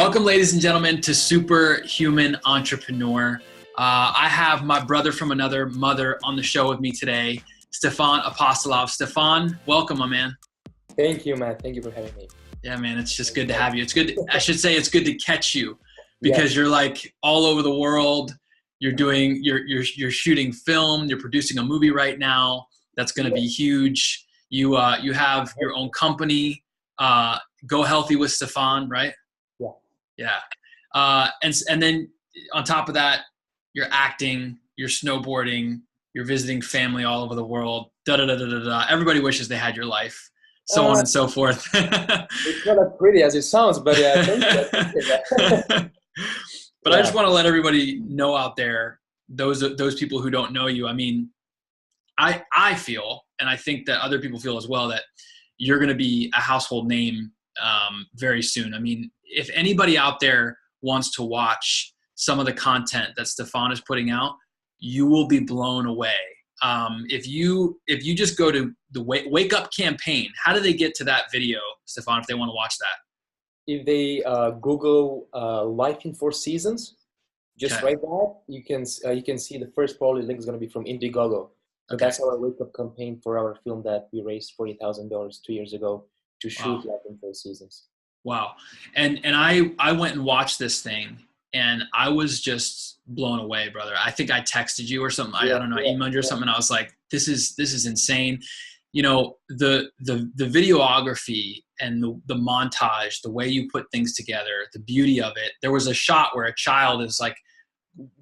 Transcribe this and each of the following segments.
Welcome, ladies and gentlemen, to Superhuman Entrepreneur. I have my brother from another mother on the show with me today, Stefan Apostolov. Stefan, welcome, my man. Thank you, man. Thank you for having me. Yeah, man, it's just good to have you. It's good. I should say it's good to catch you because you're like all over the world. You're doing, you're shooting film. You're producing a movie right now that's going to be huge. You have your own company, Go Healthy with Stefan, right? Yeah. And then on top of that, you're acting, you're snowboarding, you're visiting family all over the world. Everybody wishes they had your life, so on and so forth. It's not as pretty as it sounds, but yeah. But I just want to let everybody know out there, those people who don't know you. I mean, I feel, and I think that other people feel as well, that you're going to be a household name very soon. I mean, if anybody out there wants to watch some of the content that Stefan is putting out, you will be blown away. If you just go to the Wake Up campaign, how do they get to that video, Stefan, if they want to watch that? If they Google Life in 4 Seasons, just write that, you can see the first probably link is going to be from Indiegogo. So that's our Wake Up campaign for our film that we raised $40,000 2 years ago to shoot Life in 4 Seasons. Wow. And I went and watched this thing and I was just blown away, brother. I think I texted you or something. I don't know, emailed you or something. And I was like, this is insane. You know, the videography and the montage, the way you put things together, the beauty of it. There was a shot where a child is like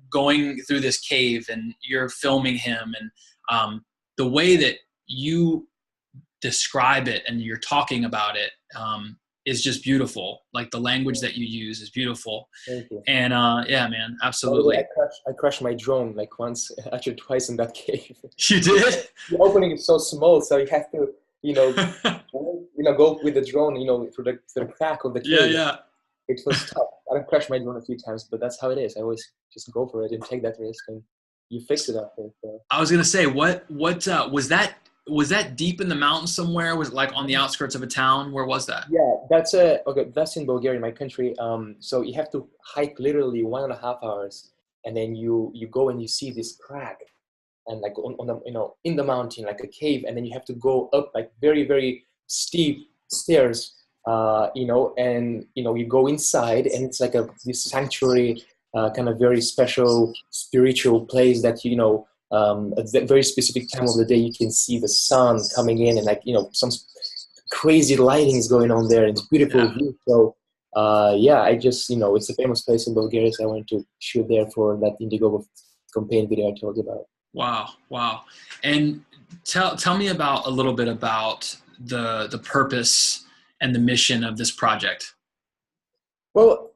going through this cave and you're filming him, and the way that you describe it and you're talking about it is just beautiful. Like the language that you use is beautiful. Thank you. And yeah, man, absolutely. I crashed my drone like once, actually twice in that cave. You did? The opening is so small, so you have to, go with the drone, through the crack of the cave. Yeah. It was tough. I crashed my drone a few times, but that's how it is. I always just go for it and take that risk, and you fix it up. I was gonna say, what was that deep in the mountains somewhere? Was it like on the outskirts of a town? Where was that? Yeah, that's in Bulgaria, my country. So you have to hike literally 1.5 hours, and then you go and you see this crack, and like on the in the mountain, like a cave, and then you have to go up like very, very steep stairs, and you go inside, and it's like this sanctuary, kind of very special spiritual place that at a very specific time of the day you can see the sun coming in, and some crazy lighting is going on there. It's beautiful view. So I just it's a famous place in Bulgaria, so I went to shoot there for that Indiegogo campaign video I told you about. Wow. And tell me a little bit about the purpose and the mission of this project. Well,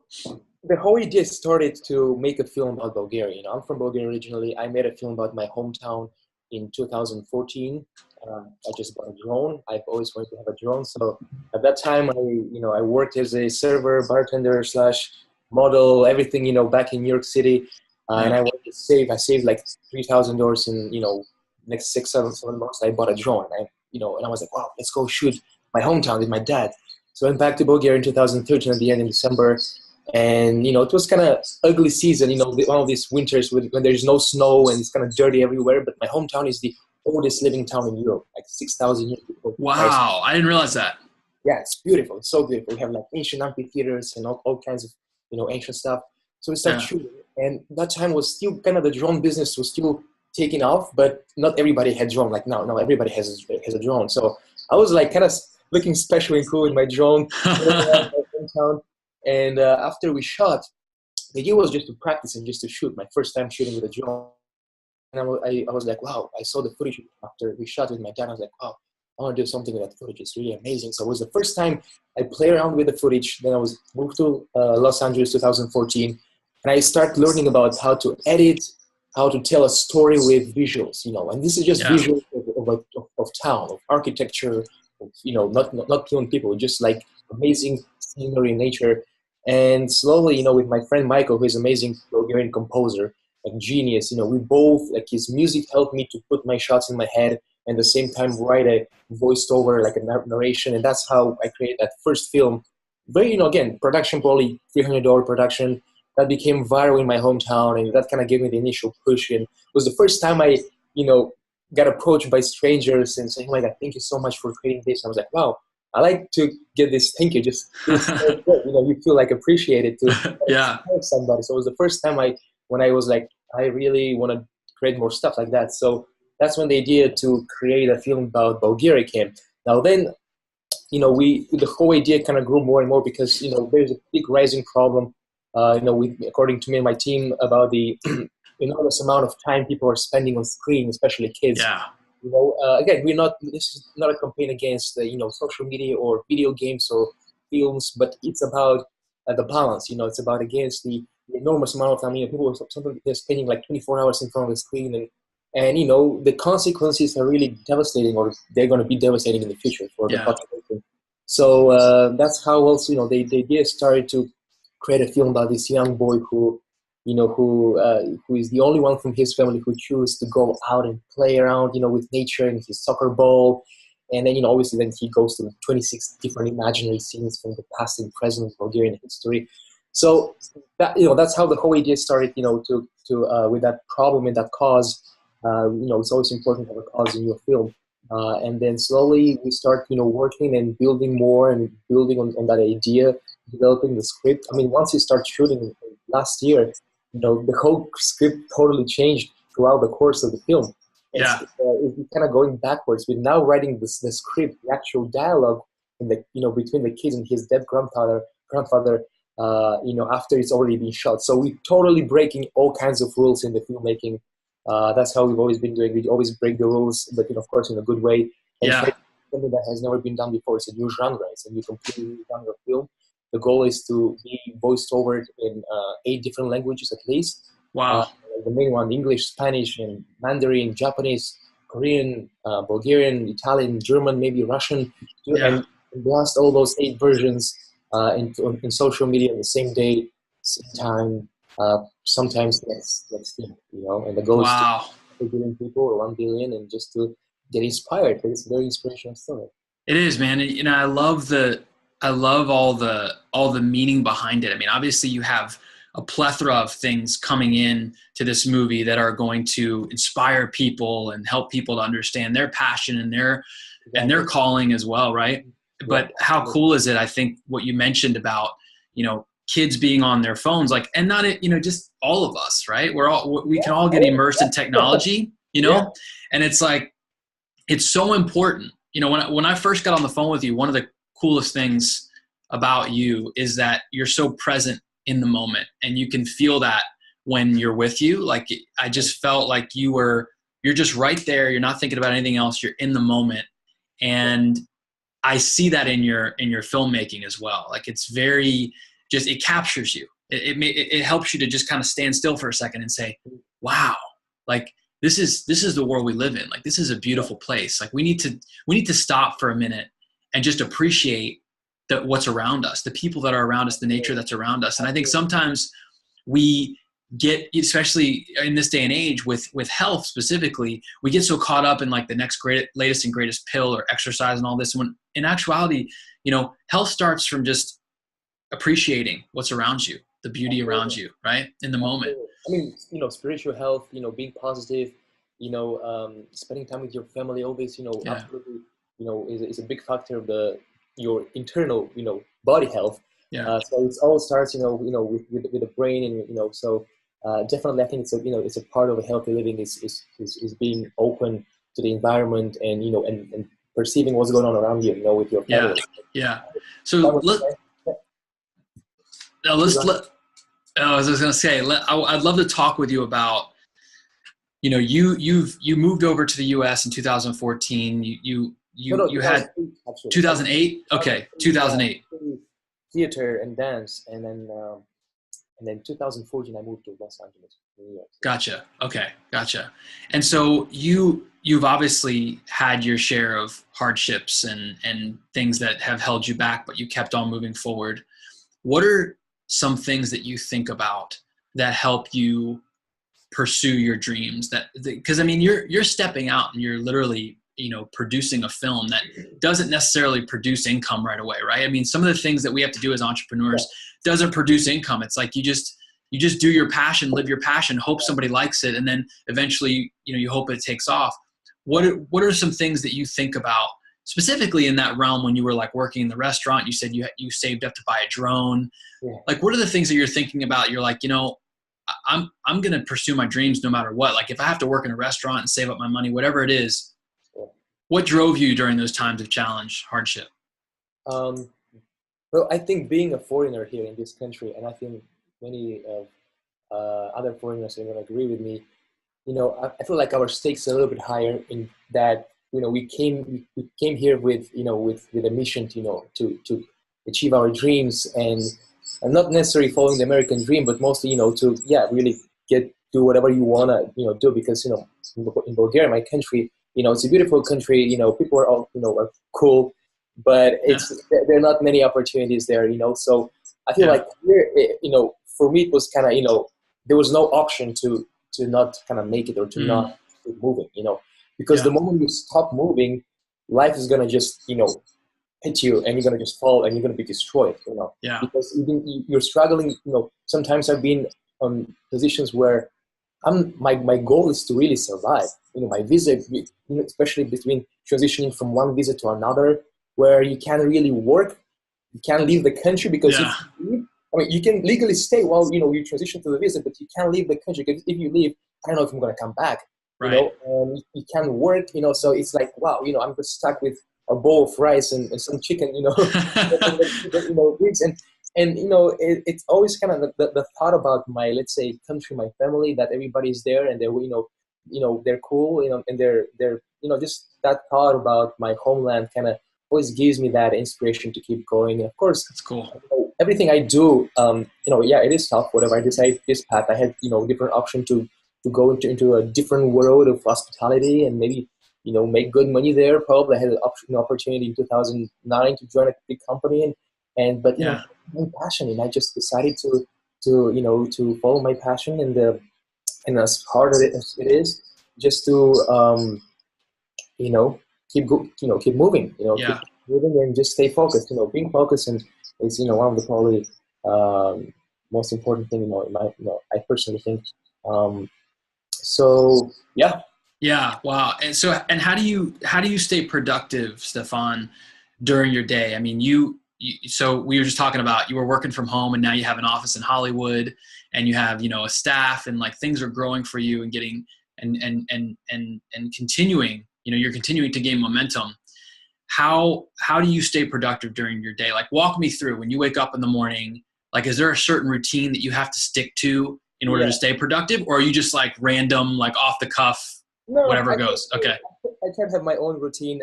the whole idea started to make a film about Bulgaria. I'm from Bulgaria originally. I made a film about my hometown in 2014. I just bought a drone. I've always wanted to have a drone. So at that time, I worked as a server, bartender / model, everything, back in New York City. And I wanted to save. I saved like $3,000 in, next 7 months. I bought a drone. And I was like, wow, let's go shoot my hometown with my dad. So I went back to Bulgaria in 2013 at the end of December. And, it was kind of ugly season, one of these winters when there's no snow and it's kind of dirty everywhere. But my hometown is the oldest living town in Europe, like 6,000 years ago. Wow, I didn't realize that. Yeah, it's beautiful. It's so beautiful. We have like ancient amphitheaters and all kinds of, ancient stuff. So we started shooting. And that time was still kind of the drone business was still taking off, but not everybody had drone. Like now everybody has a drone. So I was like kind of looking special and cool with my drone. And after we shot, the idea was just to practice and just to shoot. My first time shooting with a drone. And I was like, wow, I saw the footage after we shot with my dad. I was like, wow, I want to do something with that footage. It's really amazing. So it was the first time I played around with the footage. Then I was moved to Los Angeles 2014. And I started learning about how to edit, how to tell a story with visuals, And this is just visuals of town, of architecture, of, not killing people, just like amazing scenery, nature. And slowly, with my friend Michael, who is an amazing Bulgarian composer, like genius, we both, like his music helped me to put my shots in my head and at the same time write a voiced over, like a narration. And that's how I created that first film very, again, production, probably $300 production that became viral in my hometown, and that kind of gave me the initial push. And it was the first time I, got approached by strangers and saying, "Oh my God, thank you so much for creating this." I was like, "Wow, I like to get this. Thank you. Just feels so good. You feel like appreciated to Yeah. help somebody." So it was the first time when I was like, I really want to create more stuff like that. So that's when the idea to create a film about Bulgaria came. Now then, the whole idea kind of grew more and more because, there's a big rising problem, according to me and my team, about the enormous amount of time people are spending on screen, especially kids. Yeah. Again, this is not a campaign against, social media or video games or films, but it's about the balance. It's about against the enormous amount of time. People sometimes they're spending like 24 hours in front of the screen, and the consequences are really devastating, or they're going to be devastating in the future for the population. So that's how also, they just started to create a film about this young boy who is the only one from his family who chooses to go out and play around, with nature and his soccer ball. And then, obviously then he goes to 26 different imaginary scenes from the past and present of Bulgarian history. So that, that's how the whole idea started, to with that problem and that cause. It's always important to have a cause in your film. And then slowly we start, working and building more and building on that idea, developing the script. I mean, once you start shooting last year, the whole script totally changed throughout the course of the film. Yeah. It's kind of going backwards. We're now writing the script, the actual dialogue in the, between the kids and his dead grandfather, after it's already been shot. So we're totally breaking all kinds of rules in the filmmaking. That's how we've always been doing. We always break the rules, but of course in a good way. And something that has never been done before. It's a new genre. It's a new completely new genre of film. The goal is to be voiced over in 8 different languages at least. Wow. The main one: English, Spanish, and Mandarin, Japanese, Korean, Bulgarian, Italian, German, maybe Russian, and blast all those 8 versions in social media on the same day, same time. Sometimes next thing, and the goal is to 1 billion people or 1 billion, and just to get inspired. It's a very inspirational story. It is, man. I love all the meaning behind it. I mean, obviously you have a plethora of things coming in to this movie that are going to inspire people and help people to understand their passion and their calling as well, right? Yeah. But how cool is it? I think what you mentioned about, kids being on their phones, like, and not, just all of us, right? We can all get immersed in technology, and it's like, it's so important. When I first got on the phone with you, one of the coolest things about you is that you're so present in the moment, and you can feel that when you're with you. Like, I just felt like you're just right there. You're not thinking about anything else. You're in the moment. And I see that in your filmmaking as well. Like, it's very, it captures you. It helps you to just kind of stand still for a second and say, wow, like, this is the world we live in. Like, this is a beautiful place. Like, we need to stop for a minute and just appreciate what's around us, the people that are around us, the nature that's around us. And I think sometimes we get, especially in this day and age with health specifically, we get so caught up in like the next latest and greatest pill or exercise and all this. When in actuality, health starts from just appreciating what's around you, the beauty around you, right? In the moment. I mean, spiritual health, being positive, spending time with your family, all this, absolutely, is a big factor of your internal, body health. Yeah. So it all starts, with the brain, and so definitely, I think it's a part of a healthy living is being open to the environment and and perceiving what's going on around you, with your family. Yeah. So I was just gonna say, I'd love to talk with you about, you moved over to the U.S. in 2014. You had 2008. Okay, 2008. Theater and dance, and then 2014 I moved to Los Angeles, New York. Gotcha. Okay, gotcha. And so you've obviously had your share of hardships and things that have held you back, but you kept on moving forward. What are some things that you think about that help you pursue your dreams? Because I mean, you're stepping out and you're literally producing a film that doesn't necessarily produce income right away, right? I mean, some of the things that we have to do as entrepreneurs doesn't produce income. It's like you just do your passion, live your passion, hope somebody likes it, and then eventually, you hope it takes off. What are some things that you think about specifically in that realm when you were like working in the restaurant? You said you saved up to buy a drone. Yeah. Like, what are the things that you're thinking about? You're like, I'm going to pursue my dreams no matter what. Like, if I have to work in a restaurant and save up my money, whatever it is, what drove you during those times of challenge, hardship? Well, I think being a foreigner here in this country, and I think many of other foreigners are going to agree with me, I feel like our stakes are a little bit higher in that, we came here with a mission, to achieve our dreams, and not necessarily following the American dream, but mostly, to really do whatever you want to, do, because, in Bulgaria, my country, it's a beautiful country, people are all, are cool, but there are not many opportunities there, so I feel like here, for me, it was kind of, there was no option to not kind of make it, or to not keep moving, because the moment you stop moving, life is going to just, hit you, and you're going to just fall, and you're going to be destroyed, because even you're struggling, sometimes I've been on positions where my goal is to really survive. My visa, especially between transitioning from one visa to another, where you can't really work, you can't leave the country, because if you leave, you can legally stay while you transition to the visa, but you can't leave the country, because if you leave, I don't know if I'm going to come back. And you can't work. So it's like, wow, I'm just stuck with a bowl of rice and some chicken. Weeks and it's always kind of the thought about my, let's say, country, my family, that everybody's there and they're they're cool, and they're just that thought about my homeland kind of always gives me that inspiration to keep going. And of course, that's cool. Everything I do, it is tough. Whatever I decide this path, I had different option to go into a different world of hospitality and maybe make good money there. Probably I had an opportunity in 2009 to join a big company, but my passion, and I just decided to follow my passion, and as hard as it is, just to keep moving, keep moving and just stay focused. Being focused and is one of the probably most important thing. I personally think. So yeah. Yeah. Wow. And how do you stay productive, Stefan, during your day? I mean, so we were just talking about, you were working from home, and now you have an office in Hollywood, and you have, a staff, and like things are growing for you and getting, and continuing, you're continuing to gain momentum. How do you stay productive during your day? Like, walk me through when you wake up in the morning, like, is there a certain routine that you have to stick to in order to stay productive, or are you just like random, like off the cuff, whatever goes? Okay. I can't have my own routine.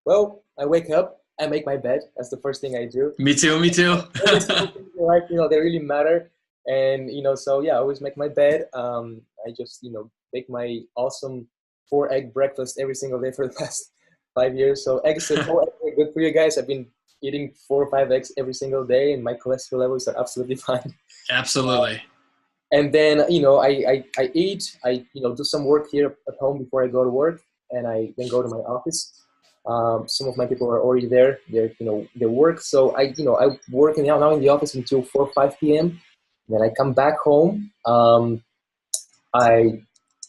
Well, I wake up, I make my bed. That's the first thing I do. Me too. Right, they really matter. And, so yeah, I always make my bed. I just, make my awesome 4-egg breakfast every single day for the past 5 years. So eggs are good for you guys. I've been eating 4 or 5 eggs every single day, and my cholesterol levels are absolutely fine. Absolutely. And then, I eat, I, do some work here at home before I go to work, and I then go to my office. Some of my people are already there. They work. So I work now in the office until 4 or 5 p.m. Then I come back home. I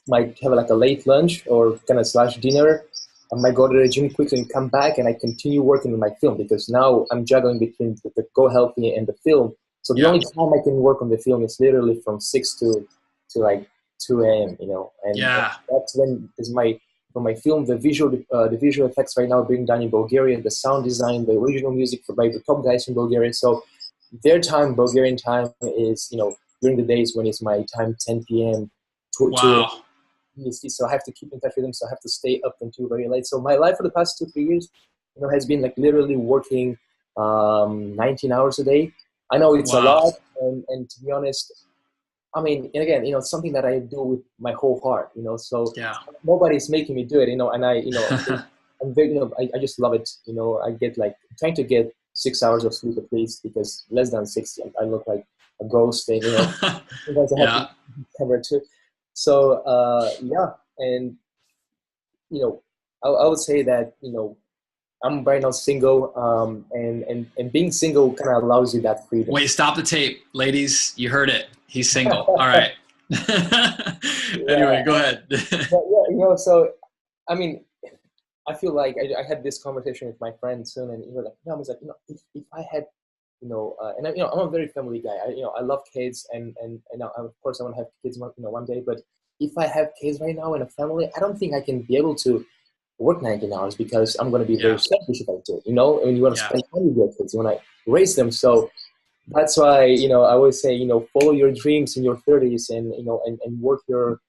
might have like a late lunch or kind of / dinner. I might go to the gym quickly and come back, and I continue working on my film, because now I'm juggling between the Go Healthy and the film. So the only time I can work on the film is literally from 6 to like 2 a.m. And that's when is for my film, the visual effects right now being done in Bulgaria, the sound design, the original music by the top guys in Bulgaria. So their time, Bulgarian time, is during the days when it's my time, 10 p.m. Wow. So I have to keep in touch with them. So I have to stay up until very late. So my life for the past 2-3 years, has been like literally working 19 hours a day. I know it's a lot, and to be honest, I mean, and again, it's something that I do with my whole heart, so nobody's making me do it, and I, I'm very, I just love it, I get trying to get 6 hours of sleep at least, because less than 6, I look like a ghost, and, sometimes I have to cover too. So, and, I would say that, I'm right now single, and being single kind of allows you that freedom. Wait, stop the tape, ladies. You heard it. He's single. All right. Anyway, go ahead. But yeah, so I mean, I feel like I had this conversation with my friend soon, and like, I was like, if I had, and I'm a very family guy. I love kids, and of course I want to have kids one day. But if I have kids right now in a family, I don't think I can be able to work 19 hours because I'm going to be very selfish if I do. And you want to spend time with your kids, you want to raise them. So that's why I always say follow your dreams in your 30s, and and work your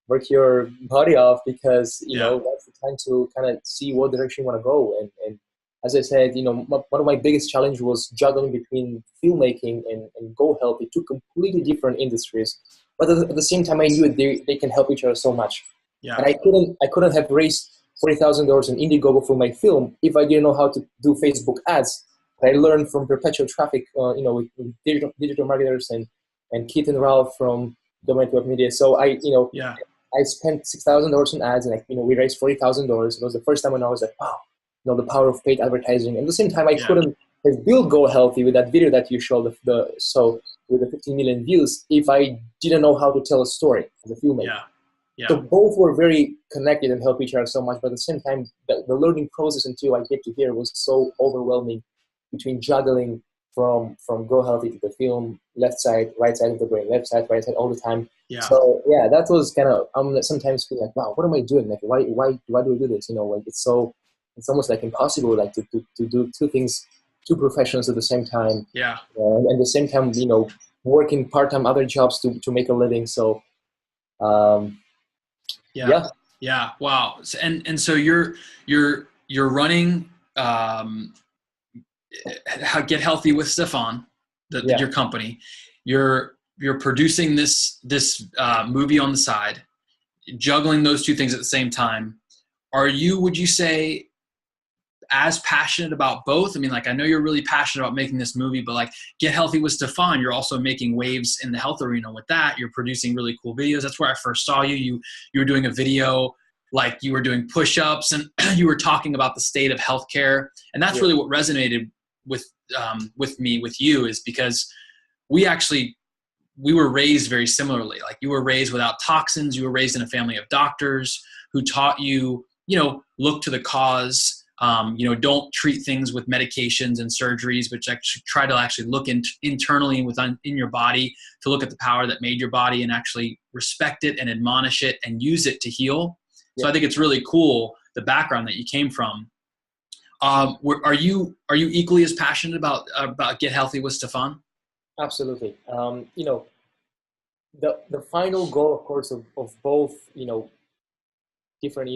body off, because that's the time to kind of see what direction you want to go. And as I said, one of my biggest challenge was juggling between filmmaking and Go Healthy, two completely different industries. But at the same time, I knew they can help each other so much. Yeah. And I couldn't have raised $40,000 in Indiegogo for my film if I didn't know how to do Facebook ads. I learned from perpetual traffic, with digital marketers and Keith and Ralph from Domain Web Media. So I spent $6,000 in ads, and we raised $40,000. It was the first time when I was like, wow, the power of paid advertising. And at the same time, I couldn't have built Go Healthy with that video that you showed, so with the 15 million views, if I didn't know how to tell a story as a filmmaker. Yeah. Yeah. So both were very connected and helped each other so much. But at the same time, the learning process until I get to here was so overwhelming, between juggling from Go Healthy to the film, left side, right side of the brain, left side, right side, all the time. Yeah. So yeah, that was kind of, I'm sometimes feeling like, wow, what am I doing? Like, why do I do this? Like it's almost like impossible, like to do two things, two professions at the same time. Yeah. And at the same time, working part-time other jobs to make a living. So, yeah. Wow. And so you're running, Get Healthy with Stefan, your company. You're producing this movie on the side, juggling those two things at the same time. Would you say, as passionate about both? I mean, like, I know you're really passionate about making this movie, but like Get Healthy with Stefan, you're also making waves in the health arena with that. You're producing really cool videos. That's where I first saw you. You were doing a video, like you were doing push-ups, and you were talking about the state of healthcare. And that's really what resonated with me, with you, is because we were raised very similarly. Like, you were raised without toxins. You were raised in a family of doctors who taught you, look to the cause. Don't treat things with medications and surgeries, but try to actually look internally in your body, to look at the power that made your body and actually respect it and admonish it and use it to heal. So I think it's really cool, the background that you came from. Are you equally as passionate about Get Healthy with Stefan? Absolutely. The final goal, of course, of both, different,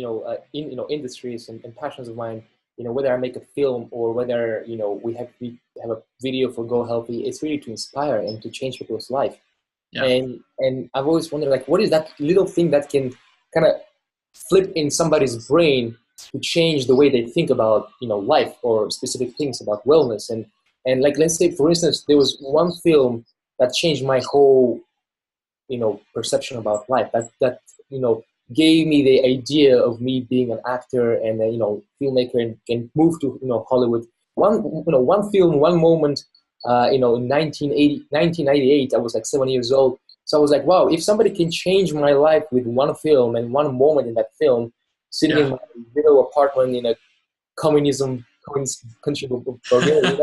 industries and passions of mine, whether I make a film or whether, we have a video for Go Healthy, it's really to inspire and to change people's life. Yeah. And I've always wondered, like, what is that little thing that can kind of flip in somebody's brain to change the way they think about, life or specific things about wellness. And like, let's say, for instance, there was one film that changed my whole, perception about life, that gave me the idea of me being an actor and a, filmmaker and move to, Hollywood. One film, one moment, in 1998, I was like 7 years old. So I was like, wow, if somebody can change my life with one film and one moment in that film, sitting in my little apartment in a communist country of Bulgaria, and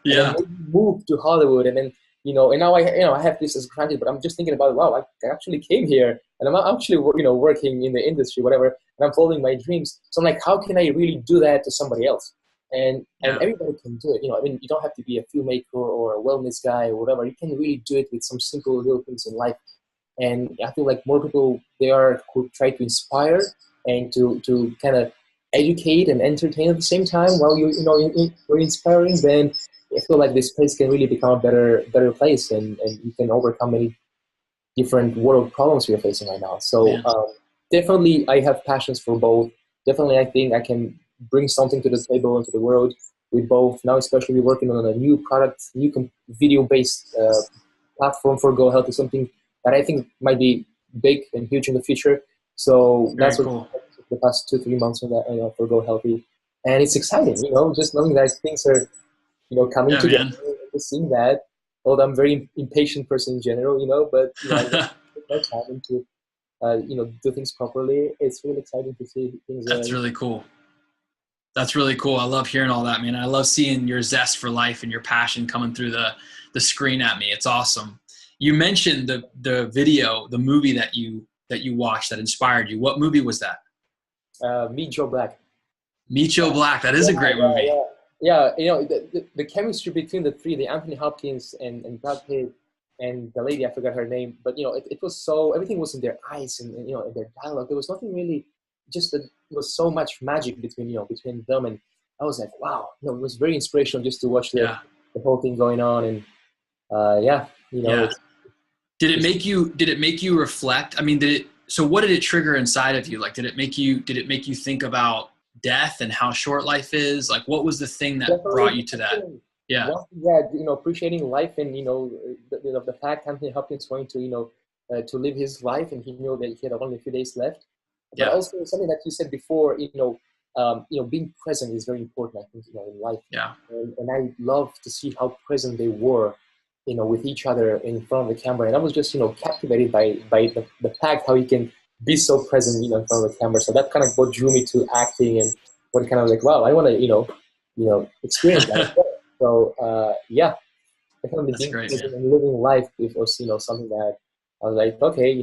then move to Hollywood, and then and now I have this as granted, but I'm just thinking about, wow, I actually came here, and I'm actually working in the industry, whatever, and I'm following my dreams. So I'm like, how can I really do that to somebody else? And everybody can do it. I mean, you don't have to be a filmmaker or a wellness guy or whatever. You can really do it with some simple little things in life. And I feel like more people who try to inspire and to kind of educate and entertain at the same time while you're inspiring. Then I feel like this place can really become a better place, and you can overcome many different world problems we're facing right now. So definitely, I have passions for both. Definitely, I think I can bring something to the table and to the world with both. Now, especially working on a new product, new video-based platform for Go Health, is something that I think might be big and huge in the future. So that's what I'm the past 2-3 months on that, for Go Healthy, and it's exciting, just knowing that things are, coming together. Man. Just seeing that. Although I'm a very impatient person in general, but I put my time into, do things properly. It's really exciting to see things. That's really cool. That's really cool. I love hearing all that, man. I love seeing your zest for life and your passion coming through the screen at me. It's awesome. You mentioned the video, the movie that you watched that inspired you. What movie was that? Meet Joe Black. Meet Joe Black. That is a great movie. Yeah. The chemistry between the three, the Anthony Hopkins and Brad Pitt and the lady, I forgot her name, but it was so, everything was in their eyes and in their dialogue. There was nothing really, just that it was so much magic between them, and I was like, wow, it was very inspirational just to watch the whole thing going on, and Did it make you reflect? I mean, so what did it trigger inside of you? Like, did it make you think about death and how short life is? Like, what was the thing that brought you to that? Yeah. Appreciating life, and the fact Anthony Hopkins going to to live his life, and he knew that he had only a few days left. But also something that you said before, being present is very important, I think, in life. Yeah. And I love to see how present they were, with each other in front of the camera. And I was just, captivated by the fact how he can be so present, in front of the camera. So that kind of what drew me to acting, and what kind of like, wow, I want to, experience that. So, definitely being present and living life, it was, something that I was like, okay,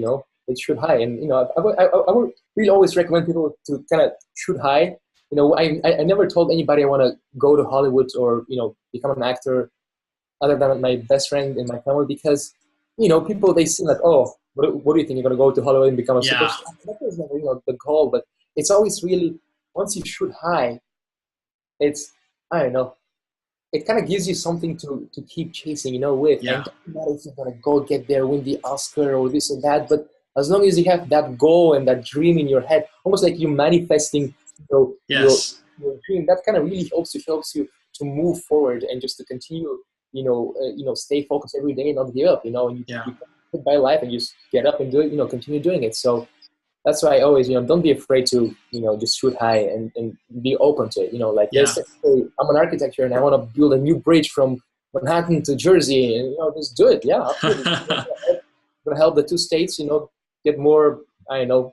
it shoot high. And, I would really always recommend people to kind of shoot high. I never told anybody I want to go to Hollywood or, become an actor, other than my best friend and my family, because, people, they see like, oh, what do you think, you're going to go to Hollywood and become a superstar? That was never, the goal, but it's always really, once you shoot high, it's, I don't know, it kind of gives you something to keep chasing, with. Yeah. And it doesn't matter if you're going to go get there, win the Oscar or this and that, but as long as you have that goal and that dream in your head, almost like you manifesting, your dream, that kind of really helps you to move forward and just to continue, stay focused every day and not give up, and you get by life and just get up and do it, continue doing it. So that's why I always, don't be afraid to, just shoot high and be open to it. Let's say I'm an architect and I want to build a new bridge from Manhattan to Jersey, and, just do it. Yeah, absolutely. Going to help the two states, get more, I don't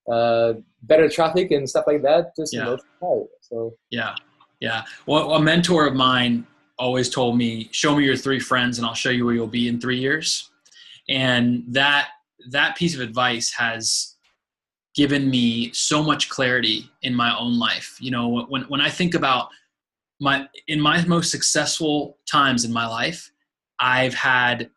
know, better traffic and stuff like that. Just, so. Yeah. Well, a mentor of mine always told me, show me your 3 friends and I'll show you where you'll be in 3 years. And that piece of advice has given me so much clarity in my own life. When I think about my most successful times in my life, I've had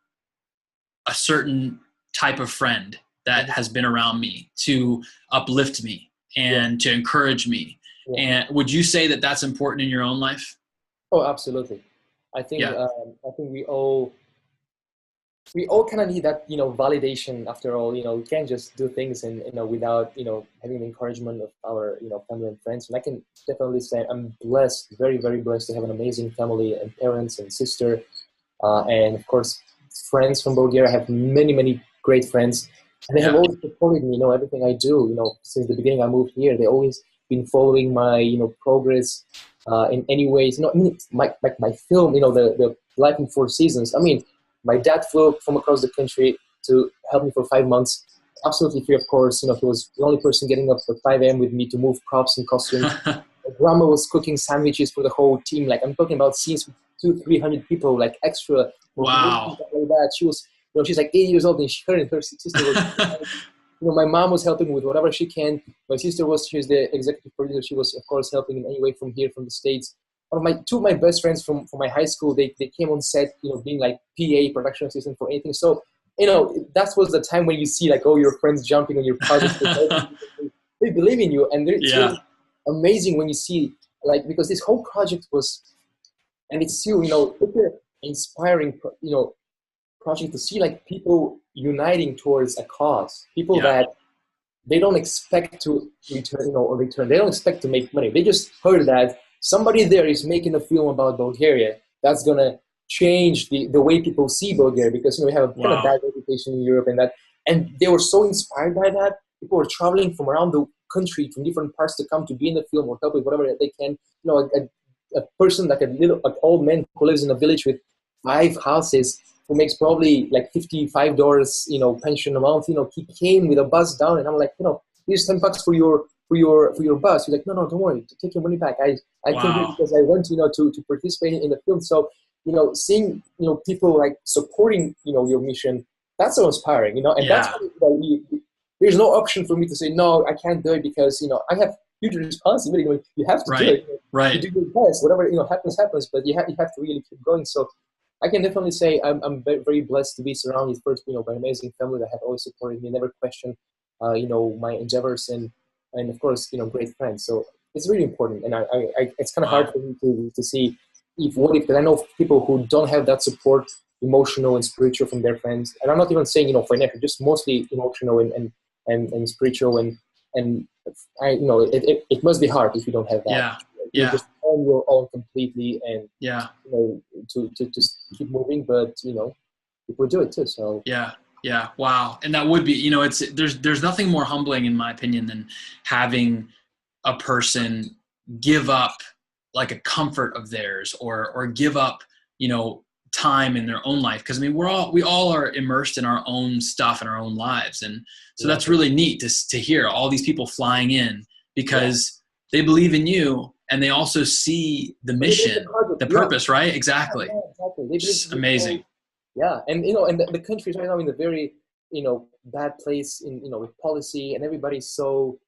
a certain type of friend that has been around me to uplift me and to encourage me. And would you say that that's important in your own life? Oh, absolutely. I think we all kind of need that, validation after all. We can't just do things and, without, having the encouragement of our, family and friends. And I can definitely say I'm blessed, very, very blessed to have an amazing family and parents and sister. And of course, friends from Bulgaria. I have many, many great friends. And they have always supported me, everything I do, since the beginning I moved here. They always been following my, progress in any ways. My film, the Life in 4 Seasons. I mean, my dad flew from across the country to help me for 5 months, absolutely free, of course. He was the only person getting up at 5 a.m. with me to move props and costumes. My grandma was cooking sandwiches for the whole team. Like, I'm talking about scenes with 200-300 people, like extra. Wow. Like that. She was, she's like 80 years old, and her and her sister was, my mom was helping with whatever she can. My sister she's the executive producer. She was, of course, helping in any way from here, from the States. Two of my best friends from my high school, they came on set, being like PA, production assistant for anything. So, that was the time when you see like, oh, your friends jumping on your projects. They believe in you. And it's really amazing when you see, like, because this whole project was, and it's still, such an inspiring, project to see like people uniting towards a cause. People that they don't expect to return. They don't expect to make money. They just heard that somebody there is making a film about Bulgaria that's going to change the way people see Bulgaria, because we have a kind of bad reputation in Europe, and they were so inspired by that. People were traveling from around the country, from different parts to come to be in the film or help with whatever they can. You know, a person like an old man who lives in a village with 5 houses, who makes probably like $55, you know, pension a month. You know, he came with a bus down, and I'm like, you know, here's $10 for your bus. He's like, no, don't worry, take your money back. I came here because I want, you know, to participate in the film. So, you know, seeing, you know, people like supporting, you know, your mission, that's so inspiring, you know, and that's there's no option for me to say no, I can't do it, because, you know, I have huge responsibility. You know, you have to do it. You do your best. Whatever, you know, happens, but you have to really keep going. So I can definitely say I'm very, very blessed to be surrounded first, you know, by an amazing family that have always supported me, never questioned, you know, my endeavors, and of course, you know, great friends. So it's really important, and I it's kind of hard for me to see because I know people who don't have that support, emotional and spiritual, from their friends, and I'm not even saying, you know, financial, just mostly emotional and spiritual, and I, you know, it must be hard if you don't have that. You're just on your own completely, and you know, to just keep moving, but you know, people do it too. So wow. And that would be, you know, there's nothing more humbling, in my opinion, than having a person give up like a comfort of theirs, or give up, you know, time in their own life. Because I mean, we all are immersed in our own stuff in our own lives, and so that's really neat to hear all these people flying in because they believe in you, and they also see the mission, the purpose, right? Exactly. Exactly. It's amazing. And you know, and the country is right now in a very, you know, bad place in, you know, with policy, and everybody's so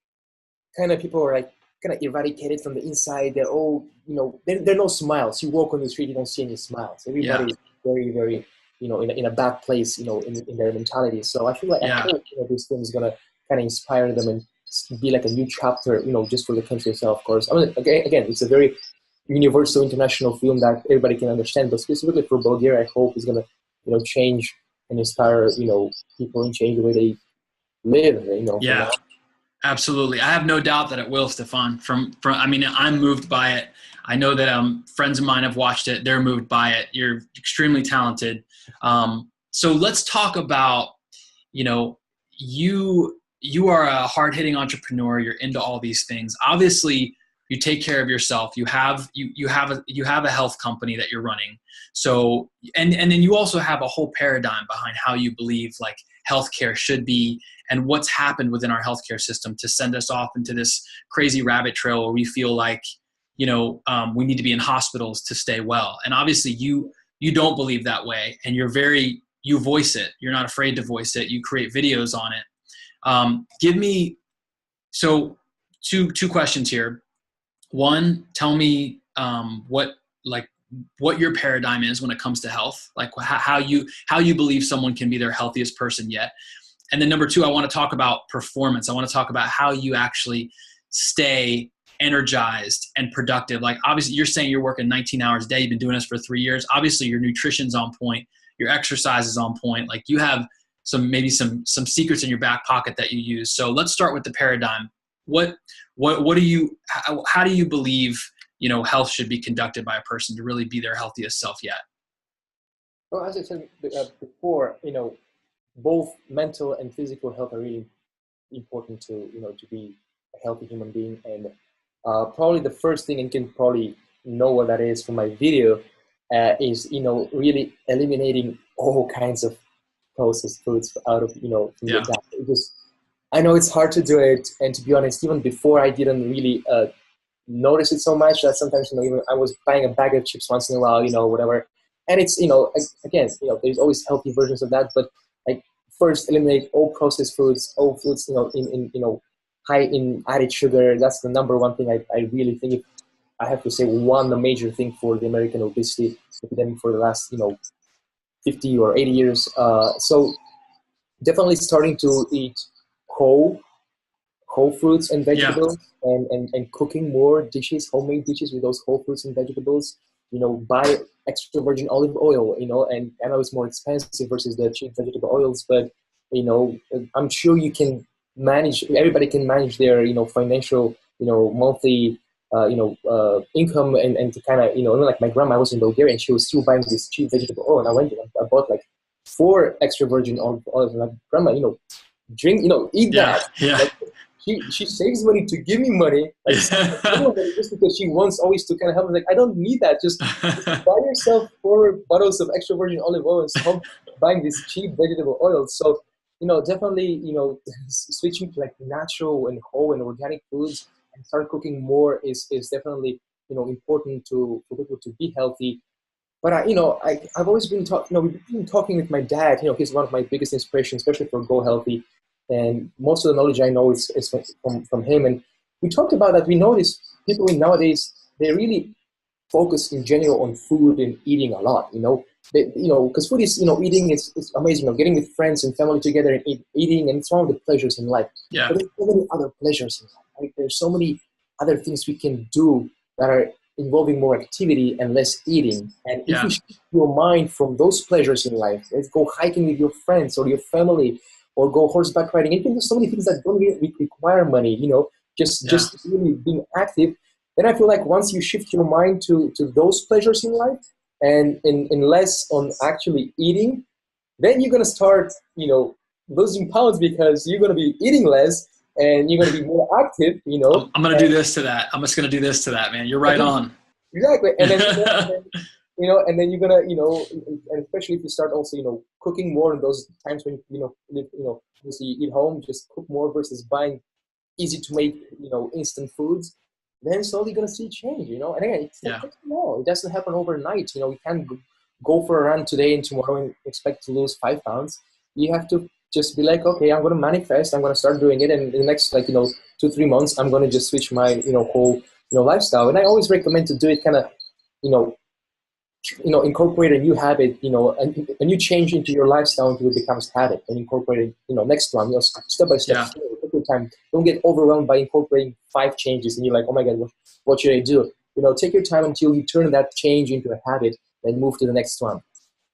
kind of, people are like kind of eradicated from the inside. They're all, you know, there are no smiles. You walk on the street, you don't see any smiles. Everybody is very, very, you know, in a bad place, you know, in their mentality. So I feel like I hope, you know, this film is gonna kind of inspire them and be like a new chapter, you know, just for the country itself. Of course, I mean, again, it's a very universal, international film that everybody can understand, but specifically for Bulgaria, I hope is gonna, you know, change and inspire, you know, people and change the way they live, you know. Absolutely. I have no doubt that it will, Stefan. I mean, I'm moved by it. I know that friends of mine have watched it. They're moved by it. You're extremely talented. So let's talk about, you know, you are a hard-hitting entrepreneur. You're into all these things. Obviously, you take care of yourself. You have a health company that you're running. So and then you also have a whole paradigm behind how you believe like healthcare should be, and what's happened within our healthcare system to send us off into this crazy rabbit trail where we feel like, you know, we need to be in hospitals to stay well. And obviously you don't believe that way, and you voice it. You're not afraid to voice it. You create videos on it. Give me two questions here. One, tell me what your paradigm is when it comes to health, like how you believe someone can be their healthiest person yet. And then number two, I want to talk about performance. I want to talk about how you actually stay energized and productive. Like obviously you're saying you're working 19 hours a day. You've been doing this for 3 years. Obviously your nutrition's on point. Your exercise is on point. Like you have maybe some secrets in your back pocket that you use. So let's start with the paradigm. How do you believe, you know, health should be conducted by a person to really be their healthiest self yet? Well, as I said before, you know, both mental and physical health are really important to, you know, to be a healthy human being. And probably the first thing, and you can probably know what that is from my video, is, you know, really eliminating all kinds of processed foods out of, you know, from your diet. I know it's hard to do it, and to be honest, even before I didn't really notice it so much that sometimes, you know, even I was buying a bag of chips once in a while, you know, whatever. And it's, you know, again, you know, there's always healthy versions of that, but like first eliminate all processed foods, all foods, you know, in you know, high in added sugar. That's the number one thing I really think. If I have to say the major thing for the American obesity epidemic for the last, you know, 50 or 80 years. So definitely starting to eat whole fruits and vegetables, and cooking more dishes, homemade dishes with those whole fruits and vegetables. You know, buy extra virgin olive oil, you know, and I know it's more expensive versus the cheap vegetable oils, but, you know, I'm sure everybody can manage their, you know, financial, you know, monthly, income, and to kind of, you know, like my grandma was in Bulgaria and she was still buying this cheap vegetable oil, and I bought like 4 extra virgin olive oils, and like, grandma, you know, drink, you know, eat that. Like, she saves money to give me money, like just because she wants always to kind of help me. Like, I don't need that. Just buy yourself 4 bottles of extra virgin olive oil and stop buying this cheap vegetable oil. So, definitely, switching to like natural and whole and organic foods and start cooking more is definitely, important for people to be healthy. But I've always been we've been talking with my dad. He's one of my biggest inspirations, especially for Go Healthy. And most of the knowledge I know is from him. And we talked about that. We notice people nowadays, they really focus in general on food and eating a lot, because food is, eating is amazing. Getting with friends and family together and eating, and it's one of the pleasures in life. Yeah. But there's so many other pleasures in life, right? There's so many other things we can do that are involving more activity and less eating. And if you shift your mind from those pleasures in life, let's go hiking with your friends or your family, or go horseback riding. You can do so many things that don't really require money, just really being active. Then I feel like once you shift your mind to those pleasures in life and less on actually eating, then you're going to start, losing pounds because you're going to be eating less and you're going to be more active, I'm going to do this to that. I'm just going to do this to that, man. You're right on. Exactly. And then, and then you're going to, and especially if you start also, cooking more in those times when, obviously you eat home, just cook more versus buying easy to make, instant foods, then slowly you're going to see change, And again, it doesn't happen overnight. You can't go for a run today and tomorrow and expect to lose 5 pounds. You have to just be like, okay, I'm going to manifest. I'm going to start doing it. And in the next, 2-3 months, I'm going to just switch my, whole, lifestyle. And I always recommend to do it kind of, incorporate a new habit, a new change into your lifestyle until it becomes habit, and incorporate it, next one, step by step, take your time. Don't get overwhelmed by incorporating 5 changes and you're like, oh my God, what should I do? Take your time until you turn that change into a habit and move to the next one.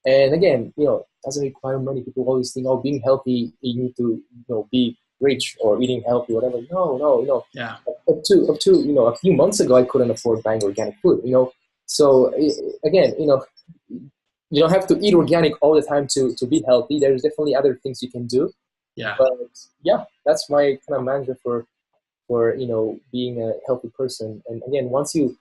And again, doesn't require money. People always think, being healthy, you need to, be rich or eating healthy, whatever. No. Yeah. Up to, a few months ago, I couldn't afford buying organic food, So again, you don't have to eat organic all the time to be healthy. There's definitely other things you can do. Yeah. But that's my kind of mantra for being a healthy person. And again, once you,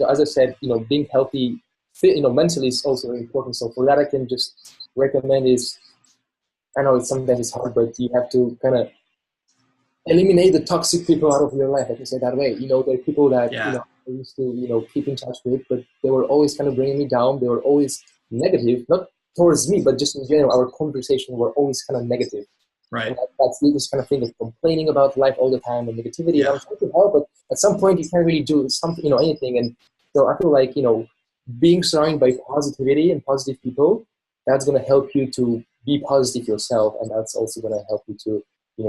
as I said, being healthy, fit, mentally is also very important. So for that, I can just recommend is, I know sometimes it's hard, but you have to kind of eliminate the toxic people out of your life. I can say that way. There are people that I used to keep in touch with, but they were always kind of bringing me down. They were always negative, not towards me, but just in general. Our conversation were always kind of negative. Right. And that's this kind of thing of complaining about life all the time and negativity. Yeah. And I'm trying to help, but at some point you can't really do something, anything. And so I feel like being surrounded by positivity and positive people, that's going to help you to be positive yourself, and that's also going to help you to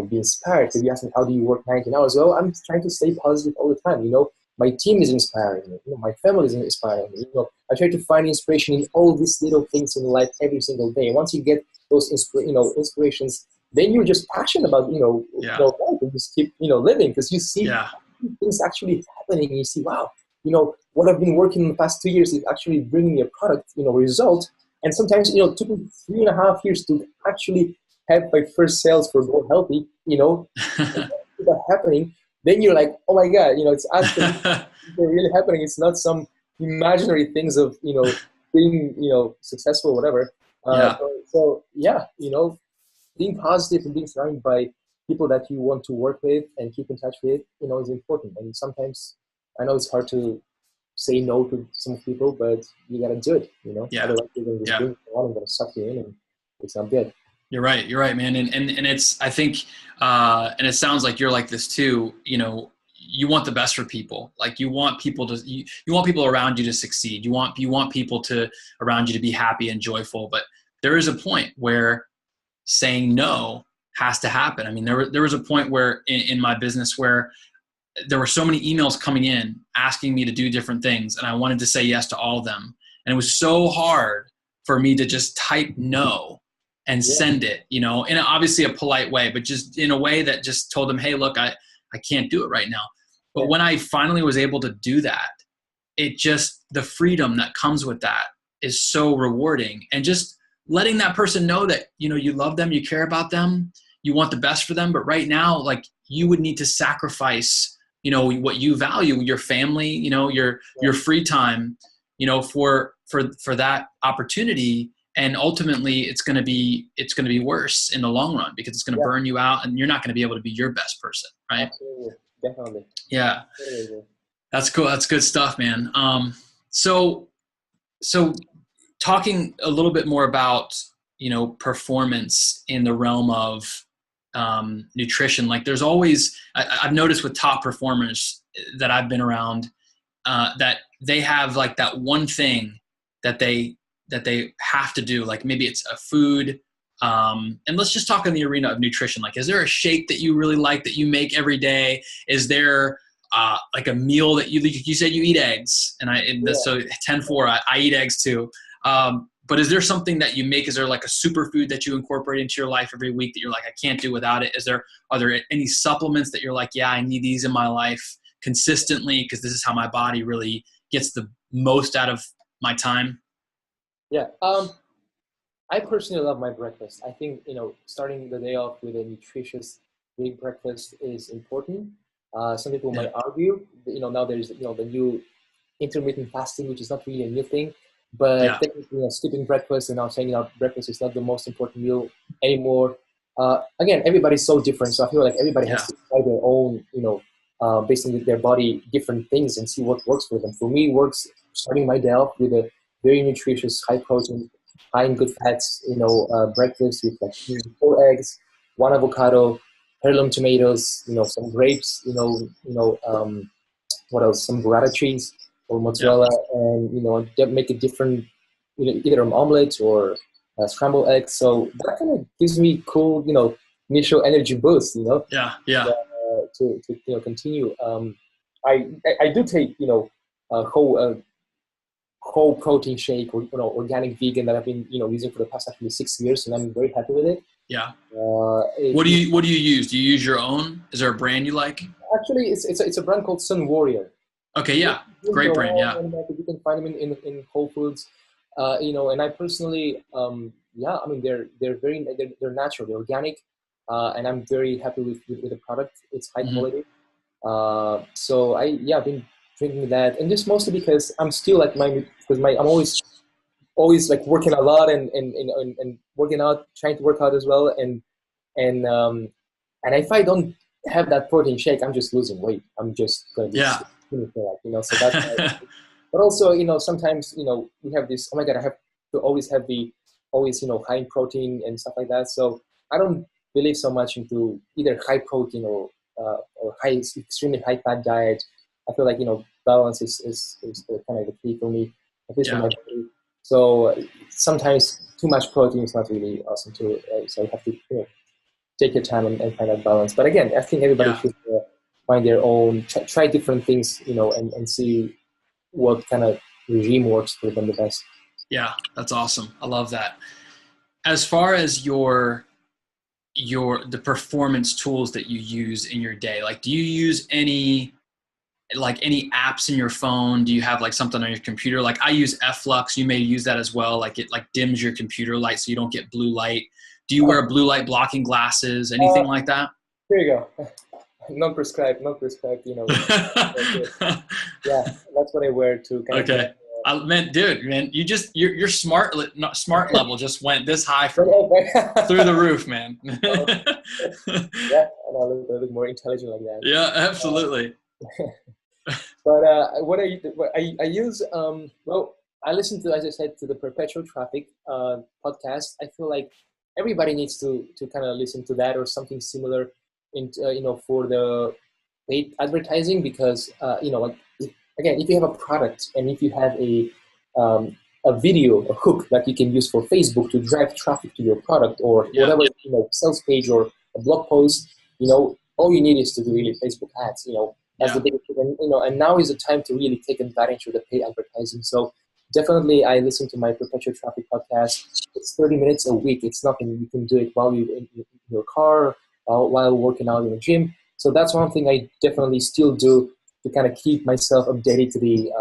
be inspired. If you ask me, how do you work 19 hours? Well, I'm trying to stay positive all the time. My team is inspiring me. My family is inspiring me. I try to find inspiration in all these little things in life every single day. Once you get those inspirations, then you're just passionate about life, and just keep living, because you see things actually happening. And you see, wow, what I've been working in the past 2 years is actually bringing me a product, result. And sometimes it took me 3.5 years to actually have my first sales for Go Healthy. That happening, then you're like, oh my God, it's actually really happening. It's not some imaginary things of being successful or whatever. Being positive and being surrounded by people that you want to work with and keep in touch with, is important. And sometimes I know it's hard to say no to some people, but you gotta do it. Otherwise you're gonna just bring it on and gonna suck you in, and it's not good. You're right, man. And it's, I think, and it sounds like you're like this too. You want the best for people. Like you want people to, you want people around you to succeed. You want people around you to be happy and joyful. But there is a point where saying no has to happen. I mean, there was a point where in my business where there were so many emails coming in asking me to do different things, and I wanted to say yes to all of them. And it was so hard for me to just type no and send it, in obviously a polite way, but just in a way that just told them, hey, look, I can't do it right now. But when I finally was able to do that, it just, the freedom that comes with that is so rewarding. And just letting that person know that, you love them, you care about them, you want the best for them. But right now, like, you would need to sacrifice, what you value, your family, your free time, for that opportunity. And ultimately it's going to be worse in the long run, because it's going to burn you out and you're not going to be able to be your best person. Right. Absolutely. Definitely. Yeah. Totally. That's cool. That's good stuff, man. So talking a little bit more about, performance in the realm of nutrition, like there's always, I've noticed with top performers that I've been around, that they have like that one thing that they have to do. Like maybe it's a food. And let's just talk in the arena of nutrition. Like, is there a shake that you really like that you make every day? Is there like a meal that you said you eat eggs, so 10-4, I eat eggs too. But is there something that you make? Is there like a superfood that you incorporate into your life every week that you're like, I can't do without it? Are there any supplements that you're like, yeah, I need these in my life consistently because this is how my body really gets the most out of my time? Yeah. I personally love my breakfast. I think, starting the day off with a nutritious big breakfast is important. Some people might argue, now there's, the new intermittent fasting, which is not really a new thing, but technically, skipping breakfast and now saying, breakfast is not the most important meal anymore. Again, everybody's so different. So I feel like everybody has to try their own, based on their body, different things and see what works for them. For me, it works starting my day off with a very nutritious, high protein, high in good fats, breakfast with like 4 eggs, 1 avocado, heirloom tomatoes, some grapes, what else? Some burrata cheese or mozzarella, and make a different, either an omelet or scrambled eggs. So that kind of gives me cool, initial energy boost. To continue. I do take a whole protein shake or organic vegan that I've been using for the past actually 6 years, and I'm very happy with it. Yeah. What do you use? Do you use your own? Is there a brand you like? Actually, it's a brand called Sun Warrior. Okay, yeah, great brand. Yeah, you can find them in Whole Foods. And I personally, I mean they're natural, they're organic, and I'm very happy with the product. It's high quality. So I've been drinking that, and just mostly because I'm still like I'm always like working a lot and working out, trying to work out as well, and if I don't have that protein shake, I'm just losing weight. I'm just going to be so that's but also sometimes we have this, oh my god, I have to always have high in protein and stuff like that. So I don't believe so much into either high protein or extremely high fat diet. I feel like balance is kind of the key for me, at least for my body. So sometimes too much protein is not really awesome too. So you have to take your time and find that balance. But again, I think everybody should find their own, try different things, and see what kind of regime works for them the best. Yeah, that's awesome. I love that. As far as the performance tools that you use in your day, like do you use any apps in your phone? Do you have like something on your computer? Like I use Flux. You may use that as well. Like it like dims your computer light so you don't get blue light. Do you wear blue light blocking glasses? Anything like that? Here you go. Non-prescribed. Yeah, that's what I wear to kind of. I meant, dude, man, your smart level just went this high for me. Through the roof, man. Yeah, and I look more intelligent like that. Yeah, absolutely. But what I use, I listen to, as I said, to the Perpetual Traffic podcast. I feel like everybody needs to kind of listen to that or something similar, for the paid advertising, because again, if you have a product and if you have a video, a hook that you can use for Facebook to drive traffic to your product or whatever, sales page or a blog post, all you need is to do really Facebook ads, as the biggest, and now is the time to really take advantage of the paid advertising. So definitely I listen to my Perpetual Traffic podcast. It's 30 minutes a week. It's nothing. You can do it while you're in your car, while working out in the gym. So that's one thing I definitely still do to kind of keep myself updated to the,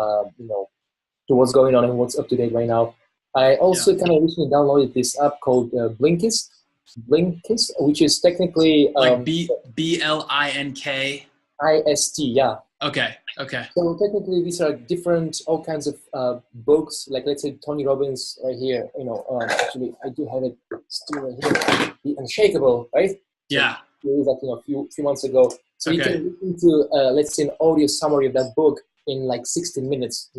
to what's going on and what's up to date right now. I also kind of recently downloaded this app called Blinkist. Blinkist, which is technically like Blink. IST, yeah. Okay. Okay. So technically, these are different, all kinds of books. Like let's say Tony Robbins right here. Actually, I do have it still right here. The Unshakable, right? Yeah. So it was like a few months ago. So you Okay. can listen to let's say an audio summary of that book in like 16 minutes.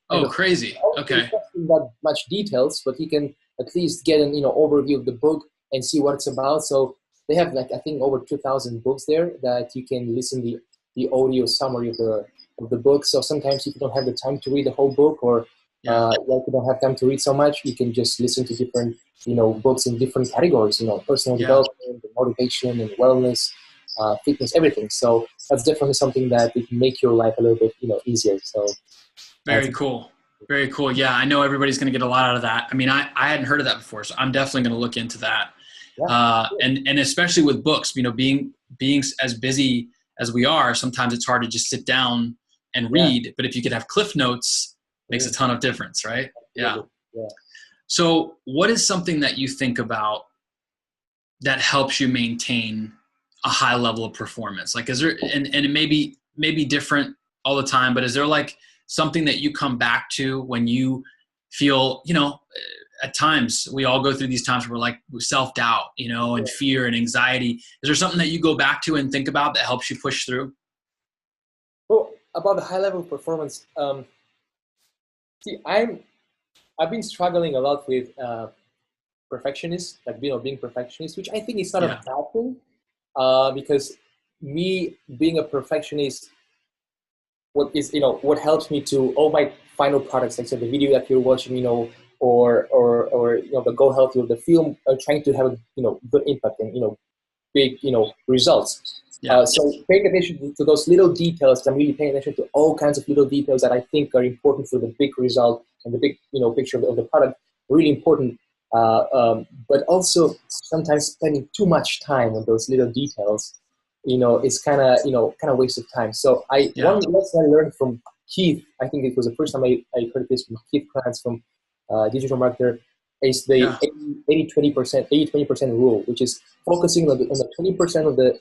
Oh, crazy. Okay. Not in that much details, but you can at least get an overview of the book and see what it's about. So they have like I think over 2,000 books there that you can listen the audio summary of the book. So sometimes if you don't have the time to read the whole book, or if you don't have time to read so much, you can just listen to different books in different categories. Personal development, motivation, and wellness, fitness, everything. So that's definitely something that it can make your life a little bit easier. So very cool. Very cool. Yeah, I know everybody's going to get a lot out of that. I mean, I hadn't heard of that before, so I'm definitely going to look into that. Yeah. And especially with books, being as busy as we are, sometimes it's hard to just sit down and read. Yeah. But if you could have cliff notes, makes a ton of difference, right? Yeah. So what is something that you think about that helps you maintain a high level of performance? Like, is there, and it may be different all the time, but is there like something that you come back to when you feel, at times we all go through these times where we're like self-doubt, and fear and anxiety. Is there something that you go back to and think about that helps you push through? Well, about the high level performance, I've been struggling a lot with perfectionist, like being perfectionist, which I think is not a bad thing, because me being a perfectionist, what helps me to all my final products, like so the video that you're watching, or the Go Healthy or the film, are trying to have good impact and big results. So paying attention to those little details, I'm really paying attention to all kinds of little details that I think are important for the big result and the big picture of the product. Really important, but also sometimes spending too much time on those little details, is kind of waste of time. So one lesson I learned from Keith, I think it was the first time I heard this from Keith Krantz from Digital Marketer, is the 80-20% rule, which is focusing on the 20% of the